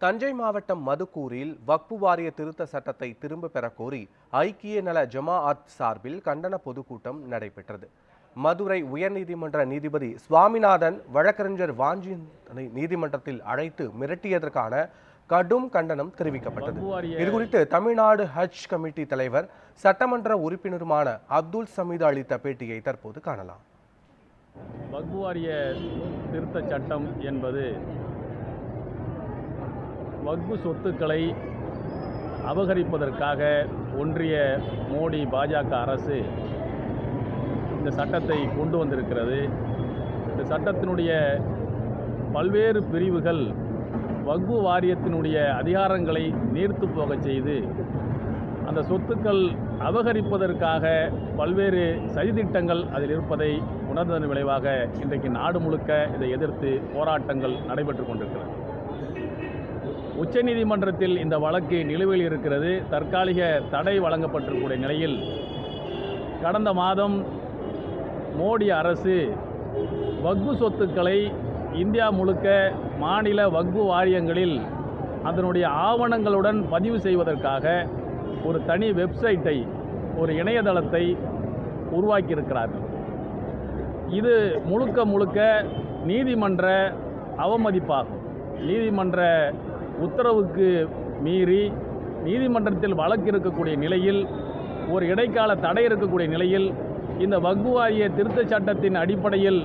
தஞ்சை மாவட்டம் மதுக்கூரில் வக்பு வாரிய திருத்த சட்டத்தை திரும்ப பெறக் கோரி ஐக்கிய நல ஜமாஅத் சார்பில் கண்டன பொதுக்கூட்டம் நடைபெற்றது. மதுரை உயர்நீதிமன்ற நீதிபதி சுவாமிநாதன் வழக்கறிஞர் வாஞ்சியனை நீதிமன்றத்தில் அழைத்து மிரட்டியதற்கான கடும் கண்டனம் தெரிவிக்கப்பட்டது. இதுகுறித்து தமிழ்நாடு ஹஜ் கமிட்டி தலைவர் சட்டமன்ற உறுப்பினருமான அப்துல் சமீத் அளித்த பேட்டியை தற்போது காணலாம். வக்பு வாரிய திருத்த சட்டம் என்பது வக்பு சொத்துக்களை அபகரிப்பதற்காக ஒன்றிய மோடி பாஜக அரசு இந்த சட்டத்தை கொண்டு வந்திருக்கிறது. இந்த சட்டத்தினுடைய பல்வேறு பிரிவுகள் வக்பு வாரியத்தினுடைய அதிகாரங்களை நீர்த்து போகச் செய்து அந்த சொத்துக்கள் அபகரிப்பதற்காக பல்வேறு சதித்திட்டங்கள் அதில் இருப்பதை உணர்ந்ததன் விளைவாக இன்றைக்கு நாடு முழுக்க இதை எதிர்த்து போராட்டங்கள் நடைபெற்று கொண்டிருக்கிறது. உச்சநீதிமன்றத்தில் இந்த வழக்கு நிலுவையில் இருக்கிறது. தற்காலிக தடை வழங்கப்பட்டிருக்கூடிய நிலையில் கடந்த மாதம் மோடி அரசு வக்பு சொத்துக்களை இந்தியா முழுக்க மாநில வக்பு வாரியங்களில் அதனுடைய ஆவணங்களுடன் பதிவு செய்வதற்காக ஒரு தனி வெப்சைட்டை, ஒரு இணையதளத்தை உருவாக்கியிருக்கிறார்கள். இது முழுக்க முழுக்க நீதிமன்ற அவமதிப்பாகும். நீதிமன்ற உத்தரவுக்கு மீறி நீதிமன்றத்தில் வழக்கு இருக்கக்கூடிய நிலையில், ஒரு இடைக்கால தடை இருக்கக்கூடிய நிலையில் இந்த வக்பு வாரிய திருத்த சட்டத்தின் அடிப்படையில்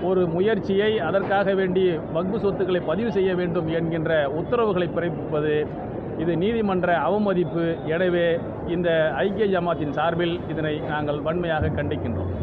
ஒரு முயற்சியை, அதற்காக வேண்டி வக்பு சொத்துக்களை பதிவு செய்ய வேண்டும் என்கின்ற உத்தரவுகளை பிறப்பிப்பது இது நீதிமன்ற அவமதிப்பு. எனவே இந்த ஐக்கிய ஜமாத்தின் சார்பில் இதனை நாங்கள் வன்மையாக கண்டிக்கின்றோம்.